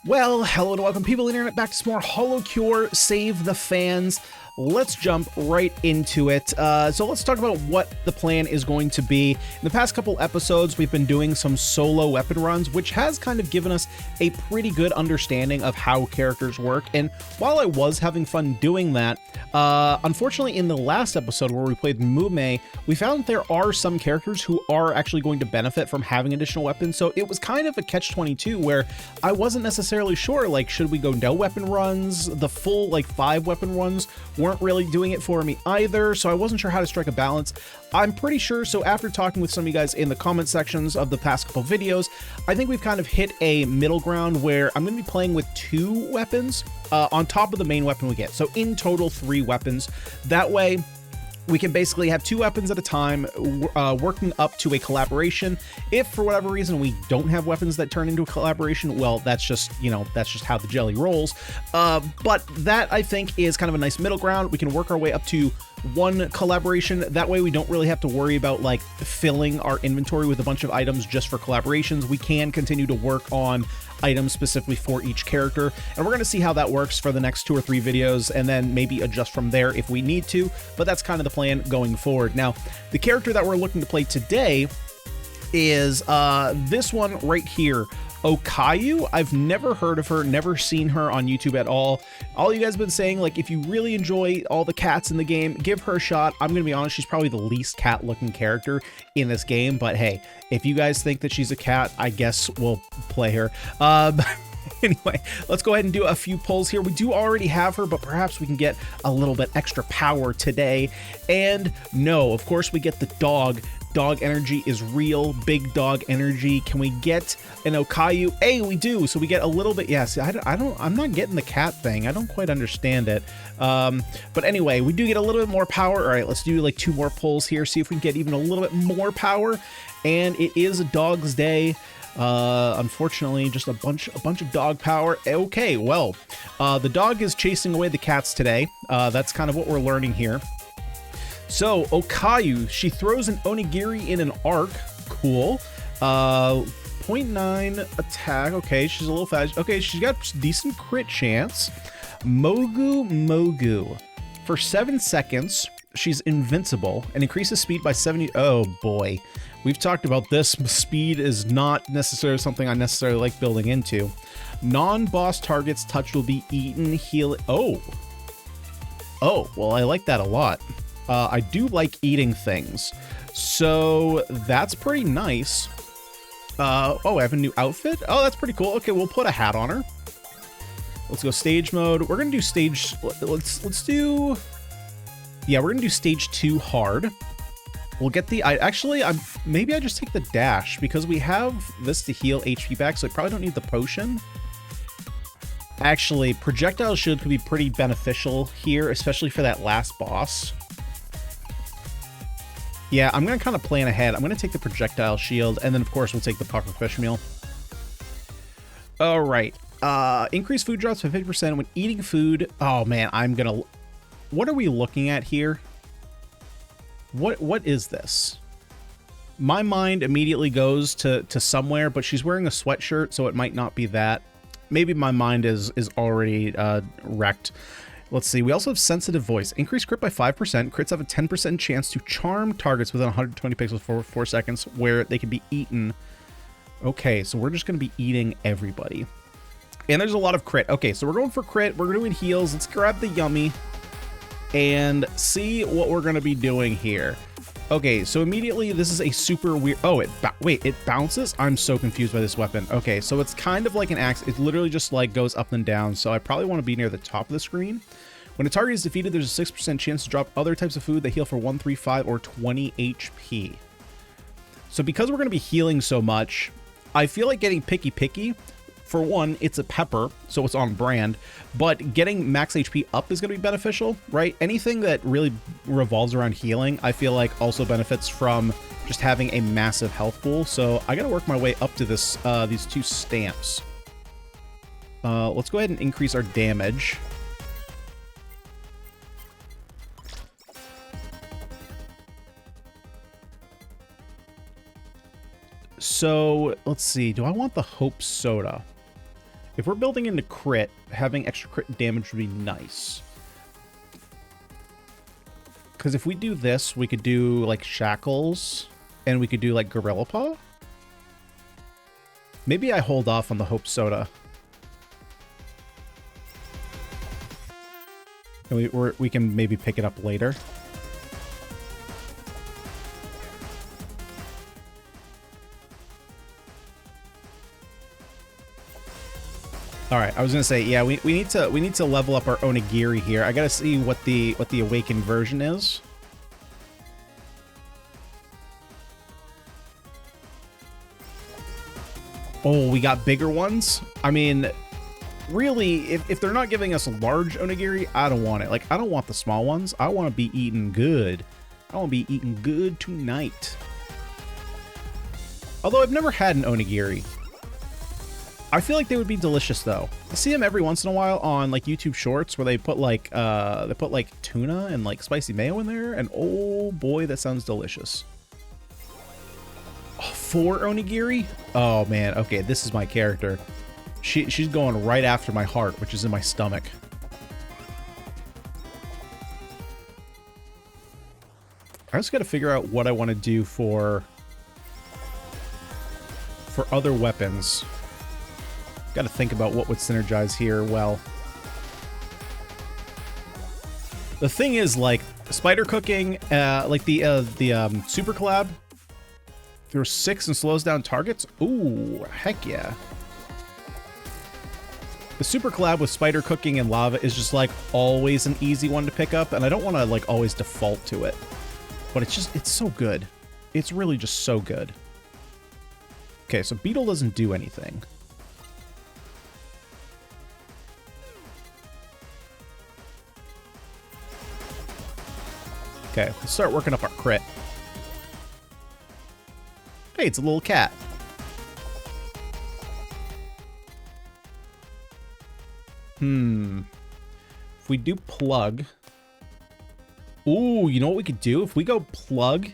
Well, hello and welcome people on the internet back to some more Holocure Save the Fans. Let's jump right into it. So let's talk about what the plan is going to be. In the past couple episodes, we've been doing some solo weapon runs, which has kind of given us a pretty good understanding of how characters work. And while I was having fun doing that, unfortunately in the last episode where we played Mume, we found there are some characters who are actually going to benefit from having additional weapons. So it was kind of a catch-22 where I wasn't necessarily sure, like, should we go no weapon runs? The full, like, 5 weapon runs weren't really doing it for me either, so I wasn't sure how to strike a balance. I'm pretty sure, so after talking with some of you guys in the comment sections of the past couple videos, I think we've kind of hit a middle ground where I'm going to be playing with 2 weapons on top of the main weapon we get. So in total, 3 weapons. That way, we can basically have 2 weapons at a time, working up to a collaboration. If for whatever reason we don't have weapons that turn into a collaboration, well, that's just, you know, that's just how the jelly rolls. But that, I think, is kind of a nice middle ground. We can work our way up to 1 collaboration. That way we don't really have to worry about, like, filling our inventory with a bunch of items just for collaborations. We can continue to work on items specifically for each character, and we're going to see how that works for the next 2 or 3 videos and then maybe adjust from there if we need to, but that's kind of the plan going forward. Now, the character that we're looking to play today is this one right here, Okayu. I've never heard of her, never seen her on YouTube at all. All you guys have been saying, like, if you really enjoy all the cats in the game, give her a shot. I'm gonna be honest, she's probably the least cat looking character in this game, but hey, if you guys think that she's a cat, I guess we'll play her. Anyway, let's go ahead and do a few pulls here. We do already have her, but perhaps we can get a little bit extra power today. And no, of course we get the dog. Dog energy is real, big dog energy. Can we get an Okayu? Hey, we do. So we get a little bit. Yes, I'm not getting the cat thing. I don't quite understand it. But anyway, we do get a little bit more power. All right, let's do like 2 more pulls here. See if we can get even a little bit more power. And it is a dog's day. Unfortunately, just a bunch of dog power. Okay, well, the dog is chasing away the cats today. That's kind of what we're learning here. So, Okayu, she throws an Onigiri in an arc. Cool. 0.9 attack. Okay, she's a little fast. Okay, she's got decent crit chance. Mogu. For 7 seconds, she's invincible and increases speed by 70. Oh, boy. We've talked about this. Speed is not necessarily something I necessarily like building into. Non-boss targets touched will be eaten, heal. Oh, well, I like that a lot. I do like eating things, so that's pretty nice. Oh, I have a new outfit. Oh, that's pretty cool. Okay, we'll put a hat on her. Let's go stage mode. We're gonna do stage. Let's do. Yeah, we're gonna do stage 2 hard. We'll get the. Maybe I just take the dash because we have this to heal HP back, so I probably don't need the potion. Actually, projectile shield could be pretty beneficial here, especially for that last boss. Yeah, I'm going to kind of plan ahead. I'm going to take the projectile shield, and then, of course, we'll take the puffer fish meal. All right. Increase food drops by 50% when eating food. Oh, man, I'm going to... What are we looking at here? What is this? My mind immediately goes to somewhere, but she's wearing a sweatshirt, so it might not be that. Maybe my mind is already wrecked. Let's see. We also have sensitive voice. Increase crit by 5%. Crits have a 10% chance to charm targets within 120 pixels for 4 seconds where they can be eaten. Okay, so we're just going to be eating everybody. And there's a lot of crit. Okay, so we're going for crit. We're doing heals. Let's grab the yummy and see what we're going to be doing here. Okay, so immediately this is a super weird... Oh, wait, it bounces? I'm so confused by this weapon. Okay, so it's kind of like an axe. It literally just like goes up and down. So I probably want to be near the top of the screen. When a target is defeated, there's a 6% chance to drop other types of food that heal for 1, 3, 5, or 20 HP. So because we're going to be healing so much, I feel like getting picky. For one, it's a pepper, so it's on brand, but getting max HP up is going to be beneficial, right? Anything that really revolves around healing, I feel like also benefits from just having a massive health pool. So I got to work my way up to this these 2 stamps. Let's go ahead and increase our damage. So let's see. Do I want the Hope Soda? If we're building into crit, having extra crit damage would be nice. Because if we do this, we could do, like, Shackles, and we could do, like, Gorilla Paw. Maybe I hold off on the Hope Soda. And we can maybe pick it up later. All right, I was gonna say, yeah, we need to level up our Onigiri here. I gotta see what the awakened version is. Oh, we got bigger ones. I mean, really, if they're not giving us a large Onigiri, I don't want it. Like, I don't want the small ones. I want to be eating good. I want to be eating good tonight. Although I've never had an Onigiri. I feel like they would be delicious though. I see them every once in a while on like YouTube Shorts where they put like tuna and like spicy mayo in there, and oh boy, that sounds delicious. Oh, 4 onigiri? Oh man, okay, this is my character. She's going right after my heart, which is in my stomach. I just got to figure out what I want to do for other weapons. Got to think about what would synergize here well. The thing is, like, spider cooking, like the super collab, throws 6 and slows down targets. Ooh, heck yeah. The super collab with spider cooking and lava is just like always an easy one to pick up, and I don't want to like always default to it. But it's so good. It's really just so good. Okay, so beetle doesn't do anything. Okay, let's start working up our crit. Hey, it's a little cat. If we do plug... Ooh, you know what we could do? If we go plug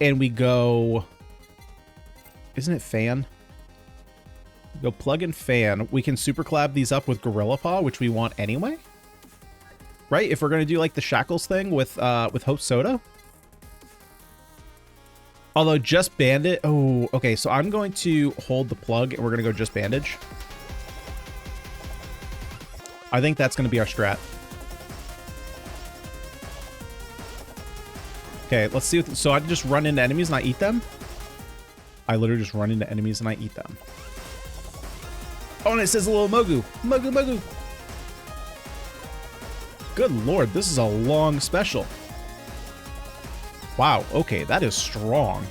and we go... Isn't it fan? Go plug and fan. We can super collab these up with Gorilla Paw, which we want anyway. Right? If we're going to do like the Shackles thing with Hope Soda. Although just Bandit... Oh, okay. So I'm going to hold the plug and we're going to go just Bandage. I think that's going to be our strat. Okay, let's see. So I just run into enemies and I eat them? I literally just run into enemies and I eat them. Oh, and it says a little Mogu. Mogu, Mogu. Good lord, this is a long special. Wow, okay, that is strong.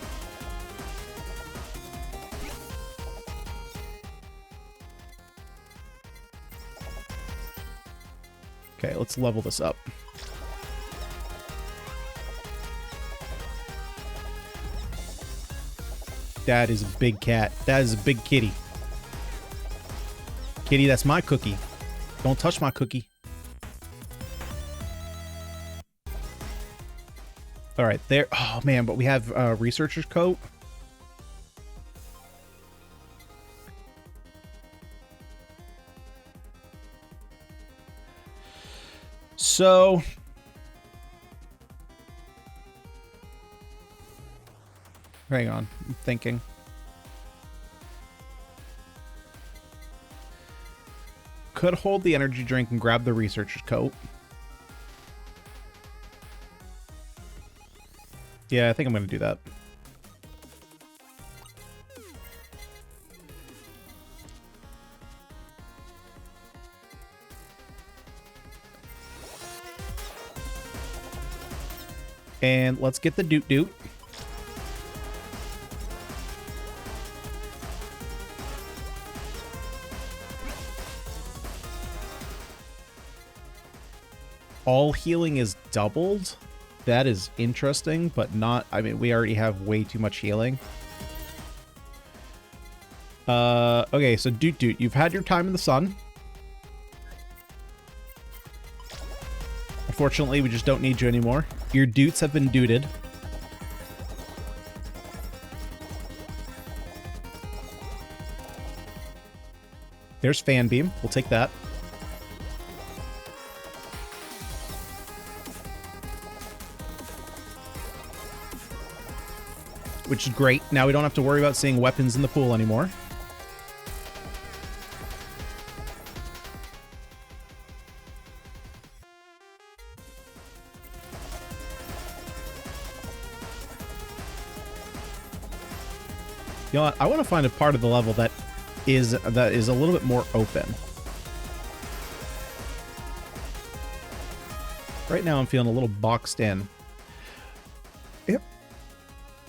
Okay, let's level this up. That is a big cat. That is a big kitty. Kitty, that's my cookie. Don't touch my cookie. All right, there. Oh man, but we have researcher's coat. So hang on, I'm thinking. Could hold the energy drink and grab the researcher's coat. Yeah, I think I'm going to do that. And let's get the doot doot. All healing is doubled. That is interesting, but not... I mean, we already have way too much healing. Okay, so Doot Doot, you've had your time in the sun. Unfortunately, we just don't need you anymore. Your Doots have been dooted. There's Fan Beam. We'll take that. Which is great. Now we don't have to worry about seeing weapons in the pool anymore. You know what? I want to find a part of the level that is a little bit more open. Right now I'm feeling a little boxed in.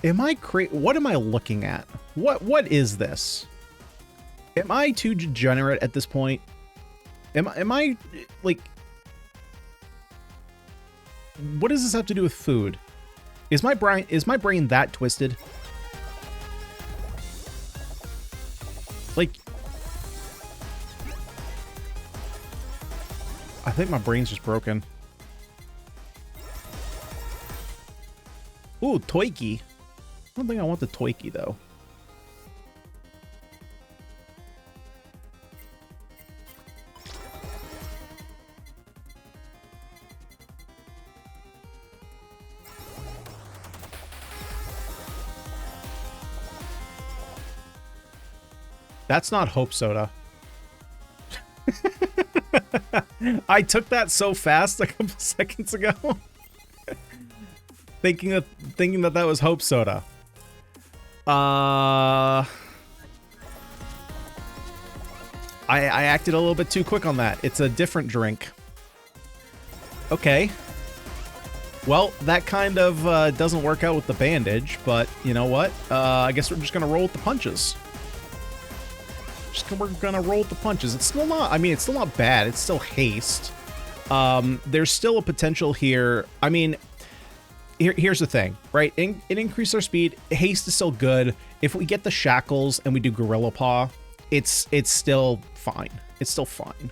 What am I looking at? What is this? Am I too degenerate at this point? Am I like, what does this have to do with food? Is my brain that twisted? Like, I think my brain's just broken. Ooh, Toiki. I don't think I want the Toiki, though. That's not Hope Soda. I took that so fast a couple seconds ago. thinking that was Hope Soda. I acted a little bit too quick on that. It's a different drink. Okay. Well, that kind of doesn't work out with the bandage, but you know what? I guess we're just gonna roll with the punches. We're gonna roll with the punches. It's still not, I mean, it's still not bad. It's still haste. There's still a potential here. I mean, here's the thing, right? It increases our speed. Haste is still good. If we get the shackles and we do Gorilla Paw, it's still fine. It's still fine.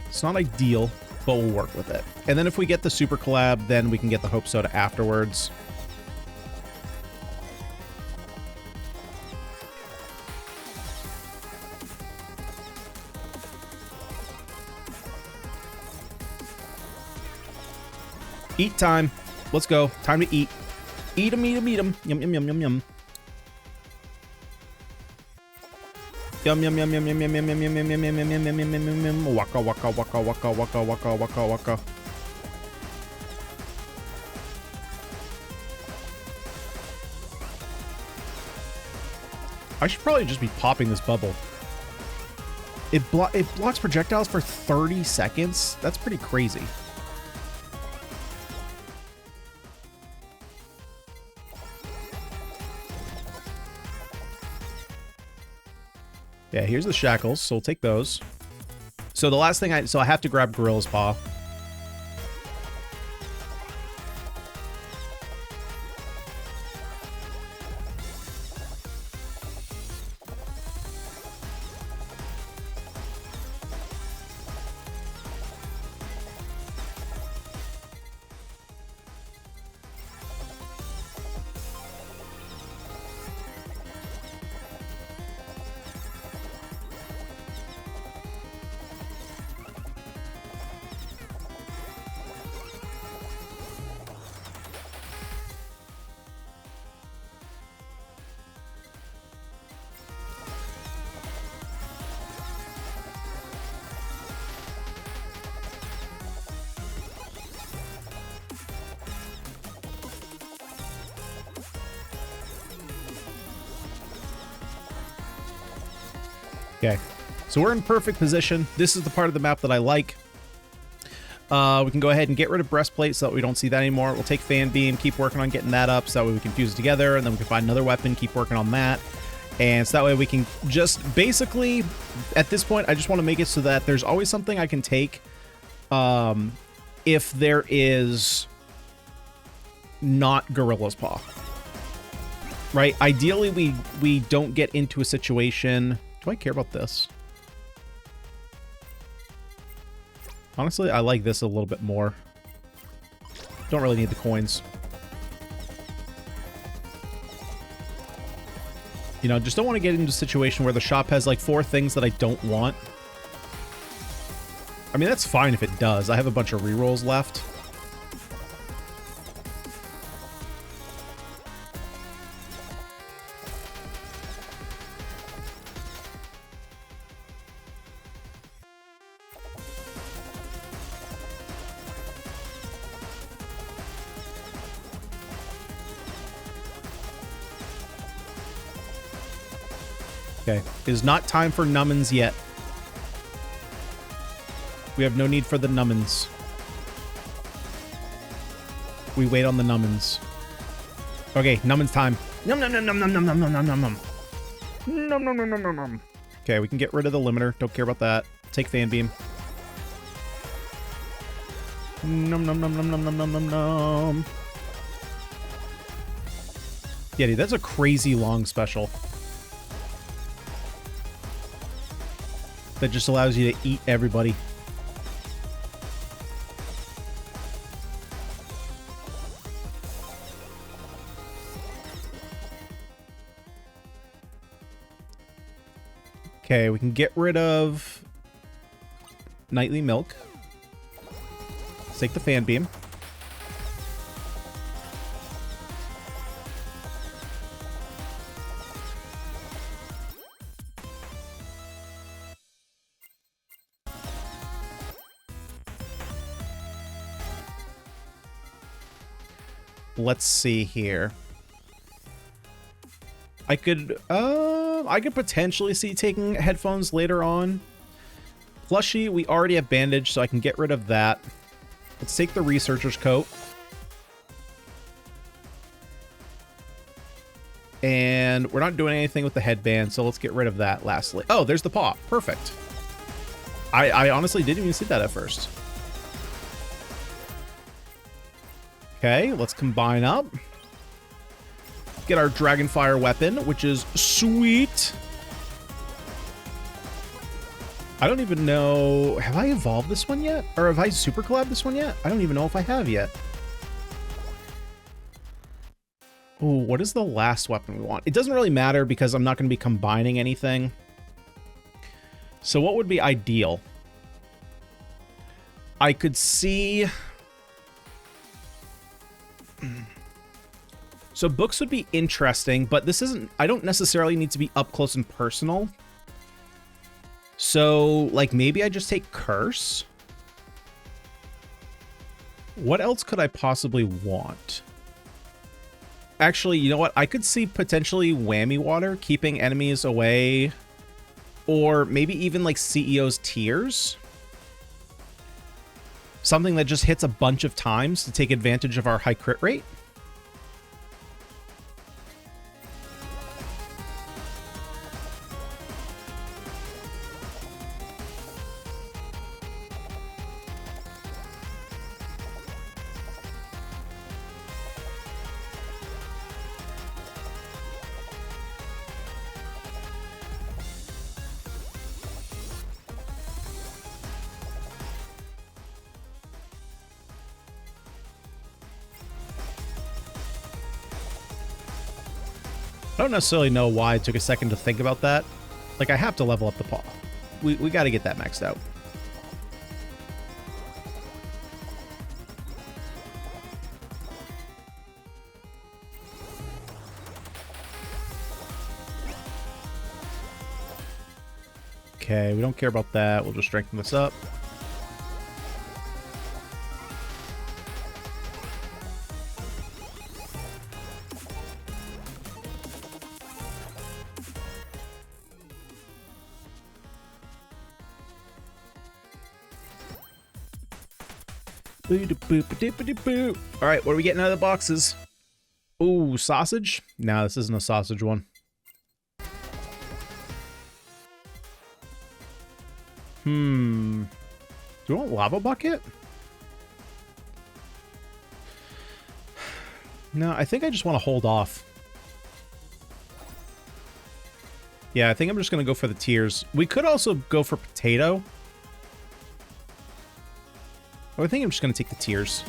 It's not ideal, but we'll work with it. And then if we get the Super Collab, then we can get the Hope Soda afterwards. Eat time. Let's go. Time to eat. Eat 'em, eat 'em, eat 'em. Yum, yum, yum, yum, yum. Yum, yum, yum, yum, yum, yum, yum, yum, yum, yum, yum, yum, yum, yum, yum, yum, yum. Waka, waka, waka, waka, waka, waka, waka, waka. I should probably just be popping this bubble. It blocks projectiles for 30 seconds? That's pretty crazy. Yeah, here's the shackles, so we'll take those. So the last thing I have to grab Gorilla's Paw. Okay, so we're in perfect position. This is the part of the map that I like. We can go ahead and get rid of breastplate so that we don't see that anymore. We'll take fan beam, keep working on getting that up so that way we can fuse it together, and then we can find another weapon, keep working on that. And so that way we can just basically, at this point, I just want to make it so that there's always something I can take if there is not Gorilla's Paw. Right? Ideally, we don't get into a situation... Do I care about this? Honestly, I like this a little bit more. Don't really need the coins. You know, just don't want to get into a situation where the shop has like 4 things that I don't want. I mean, that's fine if it does. I have a bunch of rerolls left. Okay, it is not time for numbins yet. We have no need for the numbins. We wait on the numbins. Okay, numbins time. Num num num num num num num num num num num. Num num num num num num. Okay, we can get rid of the limiter. Don't care about that. Take fan beam. Num num num num num num num num num. Yeah, dude, that's a crazy long special. That just allows you to eat everybody. Okay, we can get rid of nightly milk. Let's take the fan beam. Let's see here. I could potentially see taking headphones later on. Plushie, we already have bandage, so I can get rid of that. Let's take the researcher's coat. And we're not doing anything with the headband, so let's get rid of that lastly. Oh, there's the paw. Perfect. I honestly didn't even see that at first. Okay, let's combine up. Get our Dragonfire weapon, which is sweet. I don't even know... Have I evolved this one yet? Or have I super collabed this one yet? I don't even know if I have yet. Ooh, what is the last weapon we want? It doesn't really matter because I'm not going to be combining anything. So what would be ideal? I could see... So books would be interesting, but this isn't... I don't necessarily need to be up close and personal. So, like, maybe I just take Curse? What else could I possibly want? Actually, you know what? I could see potentially Whammy Water, keeping enemies away. Or maybe even, like, CEO's Tears. Something that just hits a bunch of times to take advantage of our high crit rate. I don't necessarily know why it took a second to think about that. Like, I have to level up the paw. We got to get that maxed out. Okay, we don't care about that. We'll just strengthen this up. All right, what are we getting out of the boxes? Ooh, sausage? No, this isn't a sausage one. Do we want lava bucket? No, I think I just want to hold off. Yeah, I think I'm just going to go for the tears. We could also go for potato. I think I'm just going to take the tears.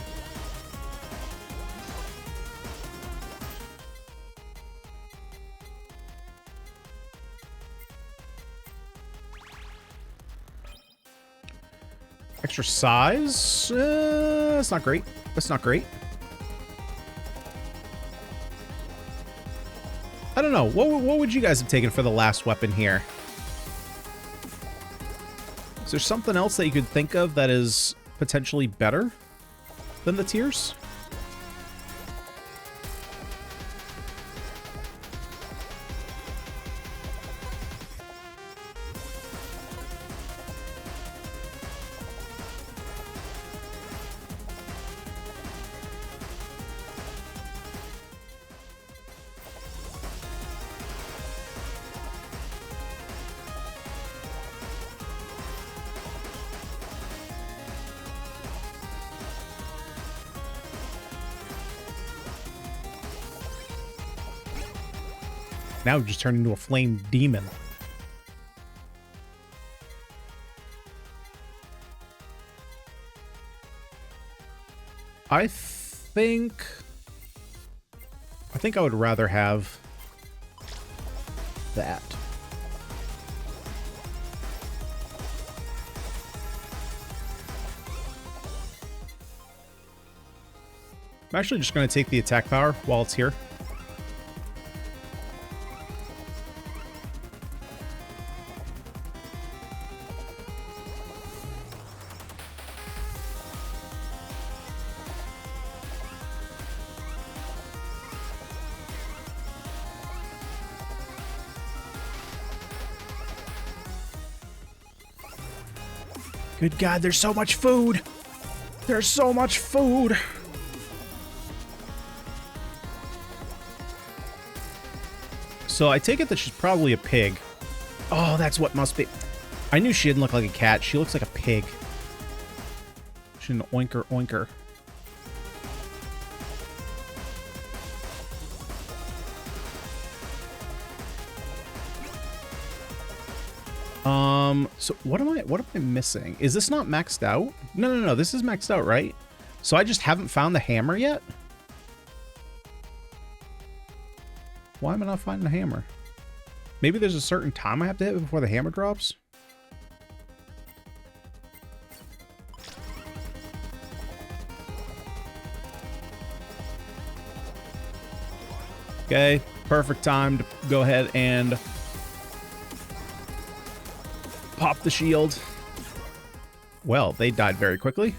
Extra size? That's not great. That's not great. I don't know. What would you guys have taken for the last weapon here? Is there something else that you could think of that is potentially better than the tears? Now we just turned into a flame demon. I think I would rather have that. I'm actually just going to take the attack power while it's here. Good God, there's so much food. There's so much food. So I take it that she's probably a pig. Oh, that's what must be. I knew she didn't look like a cat. She looks like a pig. She's an oinker oinker. So what am I missing? Is this not maxed out? No, this is maxed out, right? So I just haven't found the hammer yet? Why am I not finding the hammer? Maybe there's a certain time I have to hit before the hammer drops? Okay, perfect time to go ahead and pop the shield. Well, they died very quickly.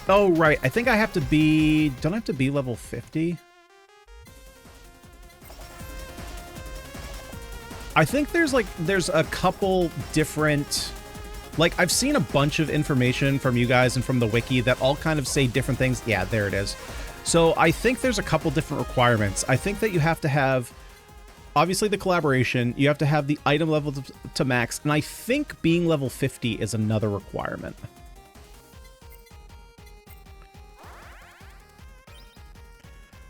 Oh, right. I think I have to be... Don't I have to be level 50? I think there's a couple different... Like, I've seen a bunch of information from you guys and from the wiki that all kind of say different things. Yeah, there it is. So I think there's a couple different requirements. I think that you have to have, obviously, the collaboration. You have to have the item level to max. And I think being level 50 is another requirement.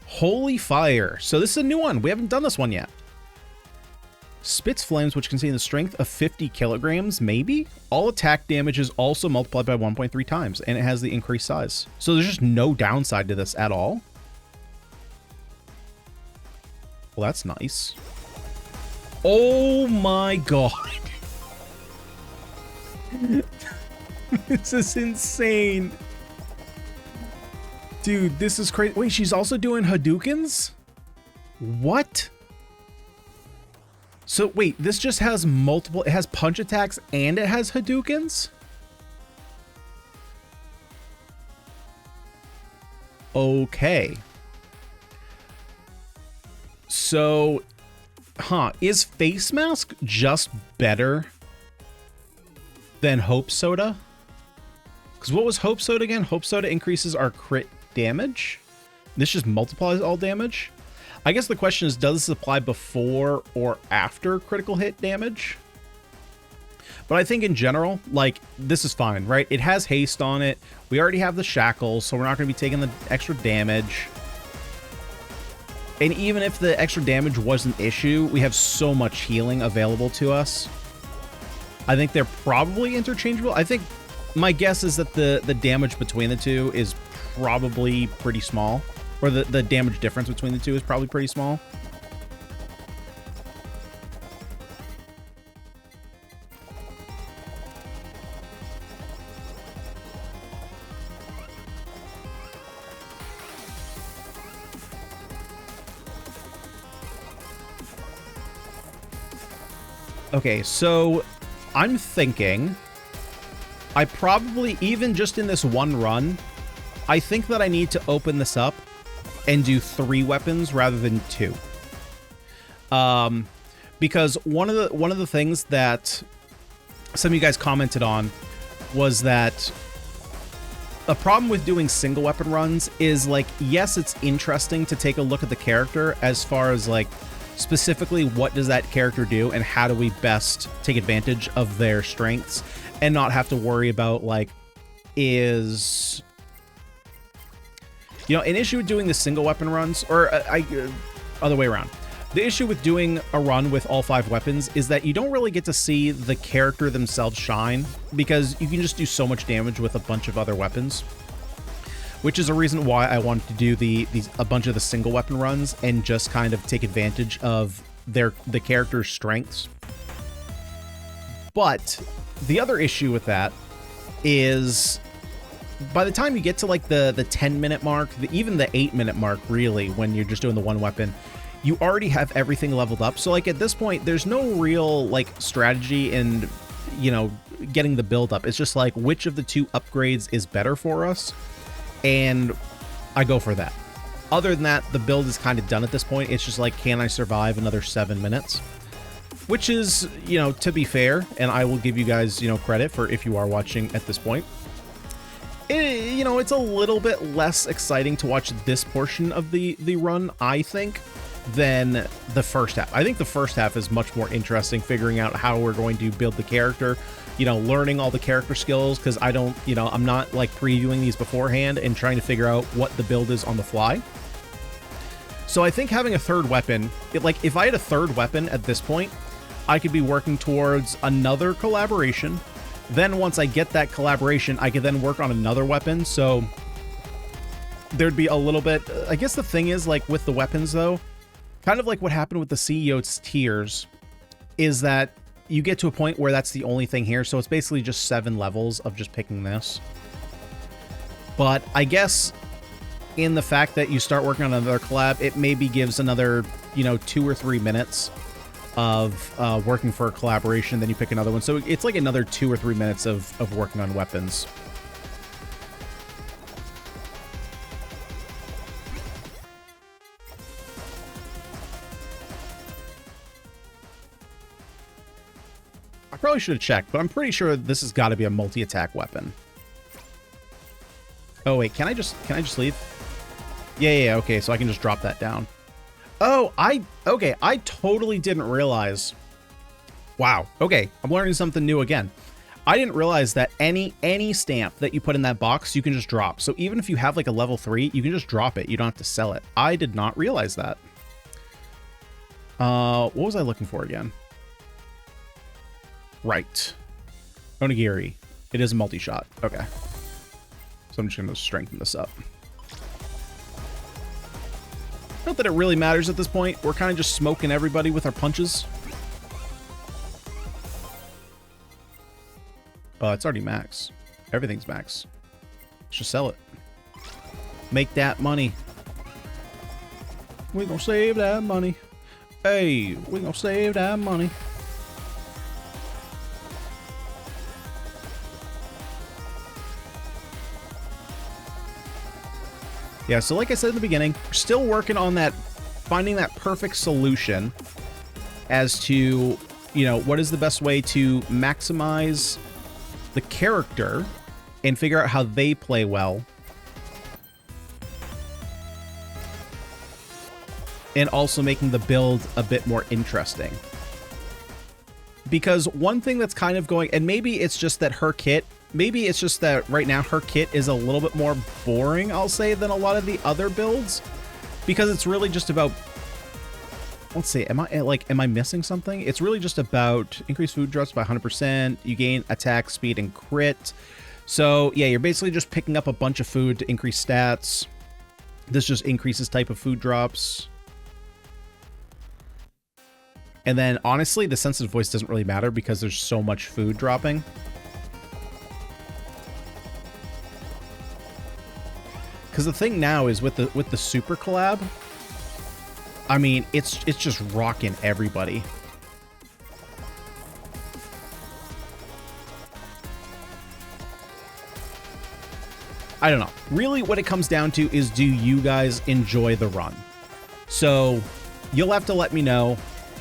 Holy Fire. So this is a new one. We haven't done this one yet. Spits flames, which contain the strength of 50 kilograms, maybe? All attack damage is also multiplied by 1.3 times, and it has the increased size. So there's just no downside to this at all. Well, that's nice. Oh my God. This is insane. Dude, this is crazy. Wait, she's also doing Hadoukens? What? So wait, this just has multiple, it has punch attacks and it has Hadoukens? Okay. So, is Face Mask just better than Hope Soda? Because what was Hope Soda again? Hope Soda increases our crit damage. This just multiplies all damage. I guess the question is, does this apply before or after critical hit damage? But I think in general, like, this is fine, right? It has haste on it. We already have the shackles, so we're not going to be taking the extra damage. And even if the extra damage was an issue, we have so much healing available to us. I think they're probably interchangeable. I think my guess is that the damage between the two is probably pretty small. or the damage difference between the two is probably pretty small. Okay, so I'm thinking I probably, even just in this one run, I think that I need to open this up and do 3 weapons rather than 2. Because one of the things that some of you guys commented on was that a problem with doing single weapon runs is, like, yes, it's interesting to take a look at the character as far as, like, specifically what does that character do and how do we best take advantage of their strengths and not have to worry about, like, is, you know, an issue with doing the single weapon runs, or other way around. The issue with doing a run with all 5 weapons is that you don't really get to see the character themselves shine, because you can just do so much damage with a bunch of other weapons, which is a reason why I wanted to do a bunch of the single weapon runs and just kind of take advantage of the character's strengths. But the other issue with that is by the time you get to, like, the 10-minute mark, even the 8-minute mark, really, when you're just doing the one weapon, you already have everything leveled up. So, like, at this point, there's no real, like, strategy in, you know, getting the build up. It's just like, which of the 2 upgrades is better for us? And I go for that. Other than that, the build is kind of done at this point. It's just like, can I survive another 7 minutes? Which is, you know, to be fair, and I will give you guys, you know, credit for if you are watching at this point. You know, it's a little bit less exciting to watch this portion of the run, I think, than the first half. I think the first half is much more interesting, figuring out how we're going to build the character, you know, learning all the character skills, because I don't, you know, I'm not, like, previewing these beforehand and trying to figure out what the build is on the fly. So I think having a third weapon, like, if I had a third weapon at this point, I could be working towards another collaboration. Then once I get that collaboration, I could then work on another weapon. So there'd be a little bit, I guess the thing is, like, with the weapons though, kind of like what happened with the CEO's tiers, is that you get to a point where that's the only thing here. So it's basically just 7 levels of just picking this. But I guess in the fact that you start working on another collab, it maybe gives another, you know, 2 or 3 minutes of working for a collaboration, then you pick another one. So it's like another 2 or 3 minutes of working on weapons. I probably should have checked, but I'm pretty sure this has got to be a multi-attack weapon. Oh wait, can I just leave? Yeah, okay, so I can just drop that down. Oh, okay, I totally didn't realize. Wow, okay, I'm learning something new again. I didn't realize that any stamp that you put in that box, you can just drop. So even if you have, like, a level 3, you can just drop it. You don't have to sell it. I did not realize that. What was I looking for again? Right. Onigiri. It is a multi-shot. Okay. So I'm just going to strengthen this up. Not that it really matters at this point. We're kind of just smoking everybody with our punches. It's already max. Everything's max. Let's just sell it. Make that money. We're gonna save that money. Hey, we're gonna save that money. Yeah, so like I said in the beginning, we're still working on that, finding that perfect solution as to, you know, what is the best way to maximize the character and figure out how they play well. And also making the build a bit more interesting. Because one thing that's kind of going, and maybe it's just that her kit, maybe it's just that right now her kit is a little bit more boring, I'll say, than a lot of the other builds. Because it's really just about, let's see, am I missing something? It's really just about increased food drops by 100%. You gain attack, speed, and crit. So yeah, you're basically just picking up a bunch of food to increase stats. This just increases type of food drops. And then, honestly, the sensitive voice doesn't really matter because there's so much food dropping. Because the thing now is with the super collab, I mean, it's just rocking everybody. I don't know. Really, what it comes down to is, do you guys enjoy the run? So you'll have to let me know,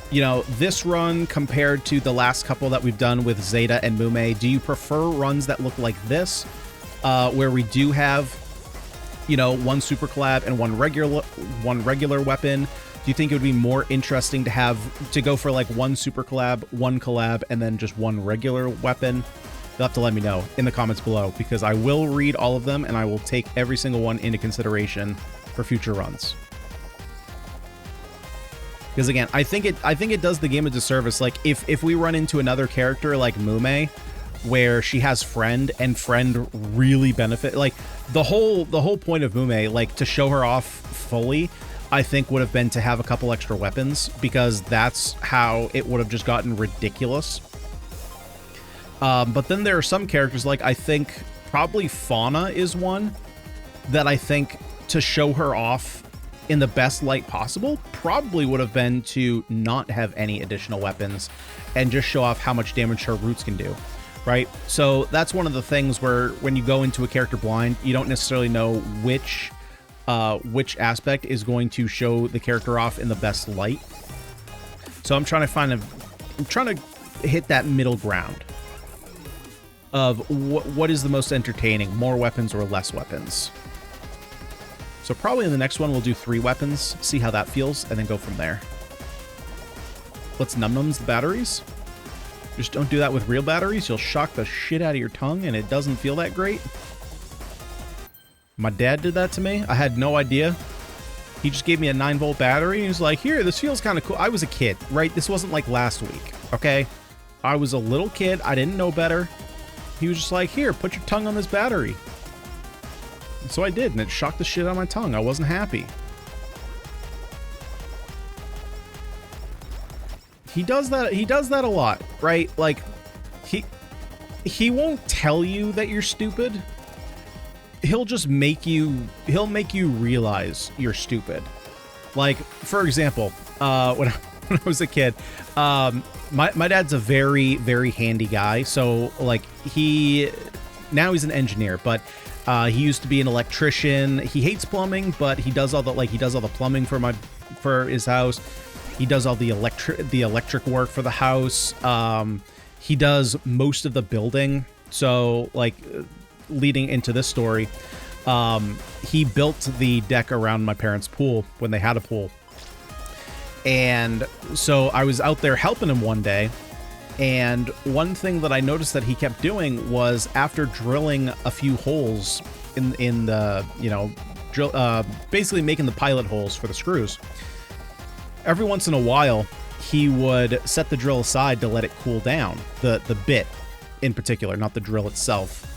you know, this run compared to the last couple that we've done with Zeta and Mume. Do you prefer runs that look like this, where we do have, you know, one super collab and one regular weapon? Do you think it would be more interesting to go for like one super collab, one collab, and then just one regular weapon? You'll have to let me know in the comments below, because I will read all of them and I will take every single one into consideration for future runs. Because again, I think it does the game a disservice. Like if we run into another character like Mume, where she has friend and friend really benefit, like the whole point of Mume, like to show her off fully, I think would have been to have a couple extra weapons, because that's how it would have just gotten ridiculous. But then there are some characters, like I think probably Fauna is one that I think to show her off in the best light possible probably would have been to not have any additional weapons and just show off how much damage her roots can do, right? So that's one of the things where when you go into a character blind, you don't necessarily know which aspect is going to show the character off in the best light. So I'm trying to hit that middle ground of what is the most entertaining, more weapons or less weapons. So probably in the next one, we'll do 3 weapons, see how that feels, and then go from there. Let's num-nums the batteries. Just don't do that with real batteries. You'll shock the shit out of your tongue, and it doesn't feel that great. My dad did that to me. I had no idea. He just gave me a 9-volt battery, and he was like, here, this feels kind of cool. I was a kid, right? This wasn't like last week, okay? I was a little kid. I didn't know better. He was just like, here, put your tongue on this battery. And so I did, and it shocked the shit out of my tongue. I wasn't happy. He does that a lot, right? Like, he won't tell you that you're stupid. He'll just make you realize you're stupid. Like, for example, when I was a kid, my dad's a very, very handy guy. So like now he's an engineer, but he used to be an electrician. He hates plumbing, but he does all the plumbing for his house. He does all the electric work for the house. He does most of the building. So like leading into this story, he built the deck around my parents' pool when they had a pool. And so I was out there helping him one day, and one thing that I noticed that he kept doing was, after drilling a few holes in the, you know, basically making the pilot holes for the screws, every once in a while he would set the drill aside to let it cool down, the bit in particular, not the drill itself.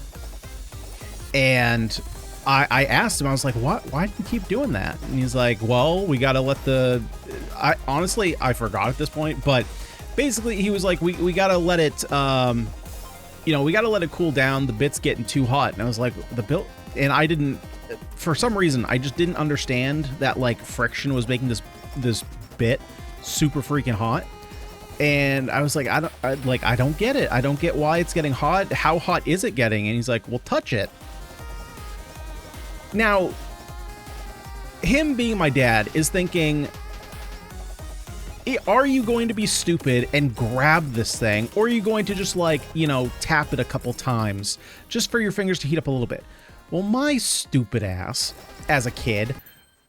And I asked him, I was like, why do you keep doing that? And he's like, well, we gotta let honestly, I forgot at this point, but basically he was like, we gotta let it, you know, we gotta let it cool down. The bit's getting too hot. And I was like, and for some reason, I just didn't understand that like friction was making this bit super freaking hot. And I was like, I don't get it. I don't get why it's getting hot. How hot is it getting? And he's like, well, touch it. Now, him being my dad is thinking, are you going to be stupid and grab this thing? Or are you going to just like, you know, tap it a couple times just for your fingers to heat up a little bit? Well, my stupid ass as a kid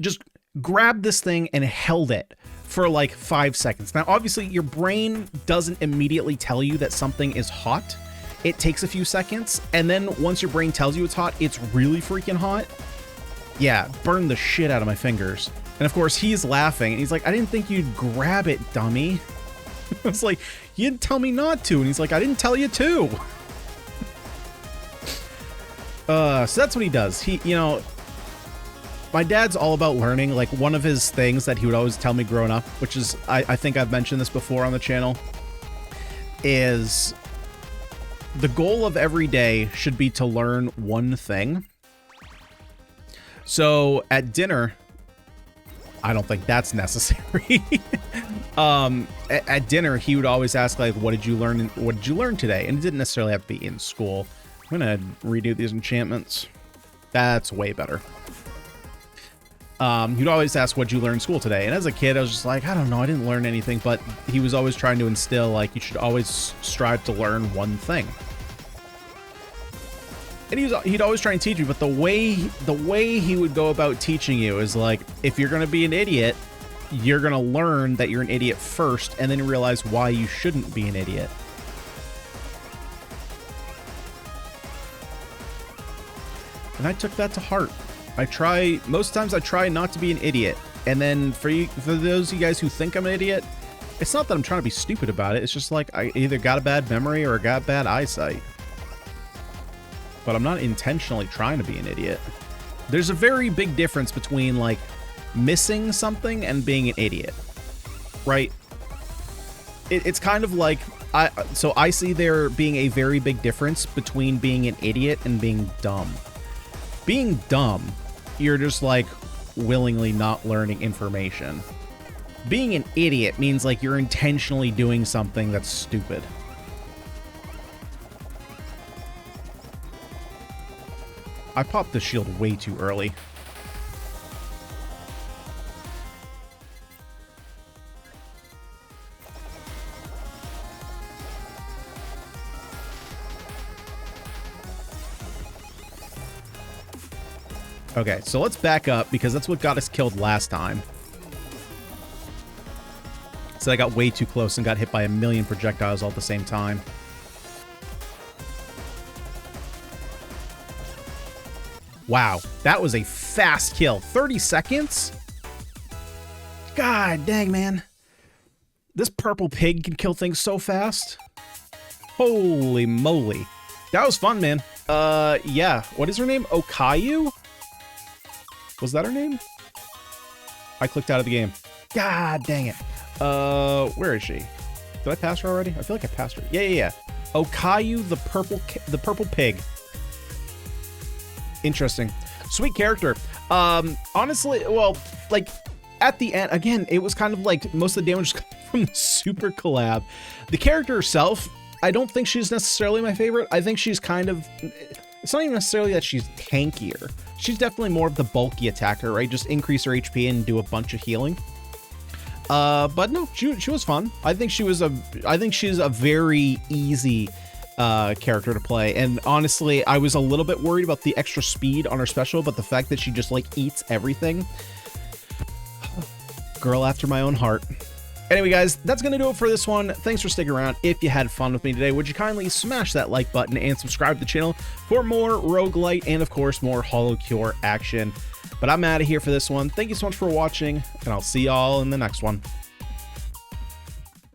just grabbed this thing and held it for like 5 seconds. Now, obviously your brain doesn't immediately tell you that something is hot. It takes a few seconds. And then once your brain tells you it's hot, it's really freaking hot. Yeah, burned the shit out of my fingers. And of course he's laughing and he's like, I didn't think you'd grab it, dummy. I was like, you didn't tell me not to. And he's like, I didn't tell you to. So that's what he does. He, you know, My dad's all about learning. Like, one of his things that he would always tell me growing up, which is, I think I've mentioned this before on the channel, is the goal of every day should be to learn one thing. So at dinner, I don't think that's necessary. At dinner, he would always ask, like, what did you learn? What did you learn today? And it didn't necessarily have to be in school. I'm gonna redo these enchantments. That's way better. He'd always ask, what'd you learn in school today? And as a kid, I was just like, I don't know, I didn't learn anything. But he was always trying to instill, like, you should always strive to learn one thing. And he'd always try and teach me, but the way he would go about teaching you is like, if you're gonna be an idiot, you're gonna learn that you're an idiot first, and then realize why you shouldn't be an idiot. And I took that to heart. Most times I try not to be an idiot. And then for those of you guys who think I'm an idiot, it's not that I'm trying to be stupid about it. It's just like I either got a bad memory or I got bad eyesight. But I'm not intentionally trying to be an idiot. There's a very big difference between, like, missing something and being an idiot, right? It's kind of like, so I see there being a very big difference between being an idiot and being dumb. Being dumb, you're just, like, willingly not learning information. Being an idiot means, like, you're intentionally doing something that's stupid. I popped the shield way too early. Okay, so let's back up because that's what got us killed last time. So I got way too close and got hit by a million projectiles all at the same time. Wow, that was a fast kill. 30 seconds? God dang, man. This purple pig can kill things so fast. Holy moly. That was fun, man. Yeah. What is her name? Okayu? Was that her name? I clicked out of the game. God dang it. Where is she? Did I pass her already? I feel like I passed her. Yeah. Okayu, the purple pig. Interesting. Sweet character. Honestly, well, like, at the end, again, it was kind of like most of the damage from the super collab. The character herself, I don't think she's necessarily my favorite. I think she's kind of, it's not even necessarily that she's tankier. She's definitely more of the bulky attacker, right? Just increase her HP and do a bunch of healing. But no, she was fun. I think she's a very easy character to play, and honestly I was a little bit worried about the extra speed on her special, but the fact that she just, like, eats everything. Girl after my own heart. Anyway, guys, that's gonna do it for this one. Thanks for sticking around. If you had fun with me today, would you kindly smash that like button and subscribe to the channel for more roguelite and, of course, more Holocure action. But I'm out of here for this one. Thank you so much for watching, and I'll see y'all in the next one.